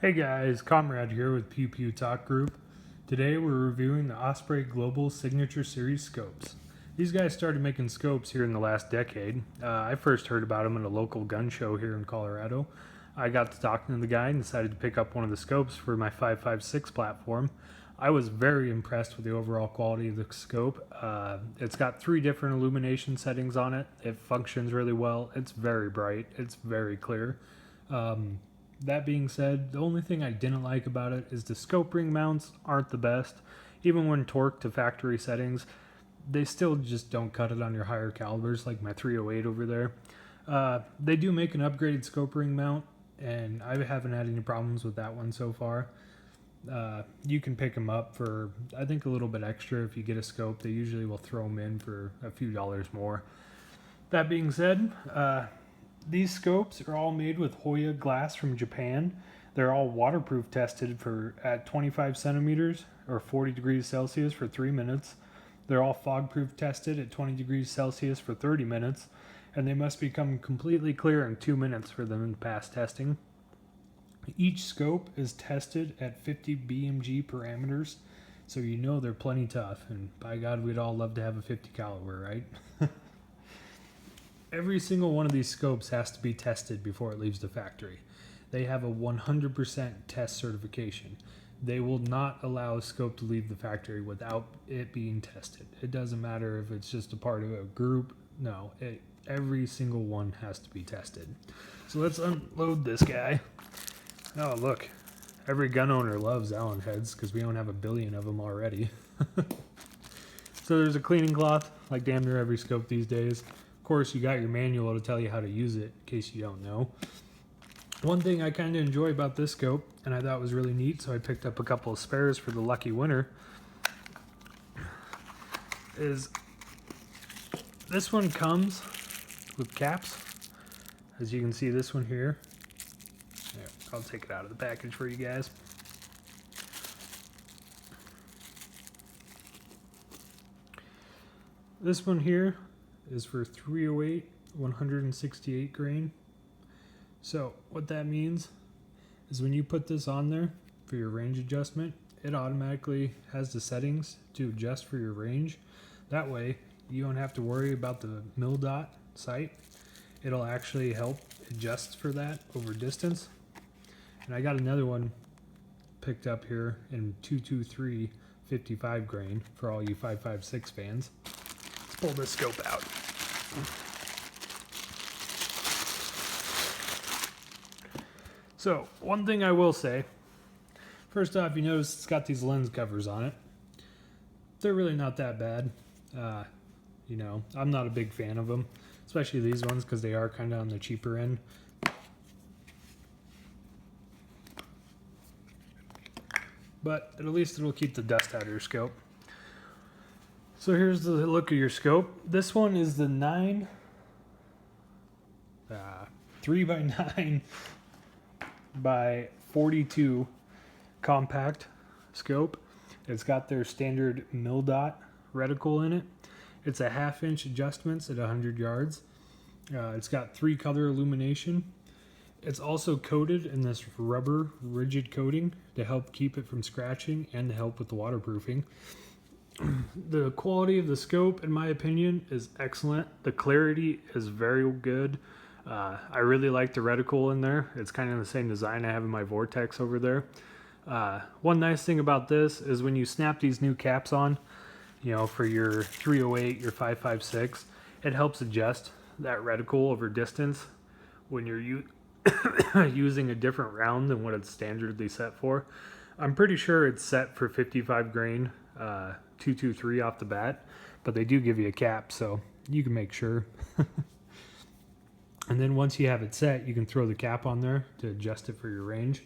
Hey guys, Comrade here with PewPewTalk Group. Today we're reviewing the Osprey Global Signature Series scopes. These guys started making scopes here in the last decade. I first heard about them at a local gun show here in Colorado. I got to talking to the guy and decided to pick up one of the scopes for my 5.56 platform. I was very impressed with the overall quality of the scope. It's got 3 different illumination settings on it. It functions really well. It's very bright. It's very clear. That being said, the only thing I didn't like about it is the scope ring mounts aren't the best. Even when torqued to factory settings, they still just don't cut it on your higher calibers like my 308 over there. They do make an upgraded scope ring mount, and I haven't had any problems with that one so far. You can pick them up for, I think, a little bit extra if you get a scope. They usually will throw them in for a few dollars more. That being said, these scopes are all made with Hoya glass from Japan. They're all waterproof tested at 25 centimeters or 40 degrees Celsius for 3 minutes. They're all fog-proof tested at 20 degrees Celsius for 30 minutes, and they must become completely clear in 2 minutes for them to pass testing. Each scope is tested at 50 BMG parameters, so you know they're plenty tough, and by God, we'd all love to have a 50 caliber, right? Every single one of these scopes has to be tested before it leaves the factory. They have a 100% test certification. They will not allow a scope to leave the factory without it being tested. It doesn't matter if it's just a part of a group. No, every single one has to be tested. So let's unload this guy. Oh, look. Every gun owner loves Allen heads because we don't have a billion of them already. So there's a cleaning cloth, like damn near every scope these days. Of course, you got your manual to tell you how to use it, in case you don't know. One thing I kind of enjoy about this scope, and I thought was really neat, so I picked up a couple of spares for the lucky winner, is this one comes with caps. As you can see, this one here. Yeah, I'll take it out of the package for you guys. This one here is for 308 168 grain. So what that means is when you put this on there for your range adjustment, it automatically has the settings to adjust for your range. That way you don't have to worry about the Mildot sight. It'll actually help adjust for that over distance. And I got another one picked up here in 223 55 grain for all you 5.56 fans. Let's pull this scope out. So, one thing I will say, first off, you notice it's got these lens covers on it. They're really not that bad. I'm not a big fan of them, especially these ones because they are kind of on the cheaper end. But at least it'll keep the dust out of your scope. So here's the look of your scope. This one is the 3x9 by 42 compact scope. It's got their standard Mildot reticle in it. It's a 1/2 inch adjustments at 100 yards. It's got 3 color illumination. It's also coated in this rubber rigid coating to help keep it from scratching and to help with the waterproofing. The quality of the scope, in my opinion, is excellent. The clarity is very good. I really like the reticle in there. It's kind of the same design I have in my Vortex over there. One nice thing about this is when you snap these new caps on, for your 308, your 5.56, it helps adjust that reticle over distance when you're using a different round than what it's standardly set for. I'm pretty sure it's set for 55 grain 223 off the bat, but they do give you a cap, so you can make sure. And then once you have it set, you can throw the cap on there to adjust it for your range.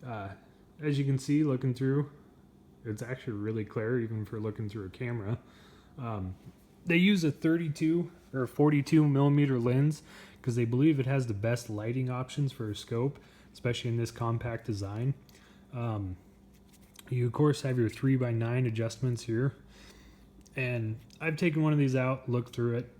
As you can see, looking through, it's actually really clear even for looking through a camera. They use a 32 or 42 millimeter lens because they believe it has the best lighting options for a scope, especially in this compact design. You of course have your 3x9 adjustments here, and I've taken one of these out, looked through it.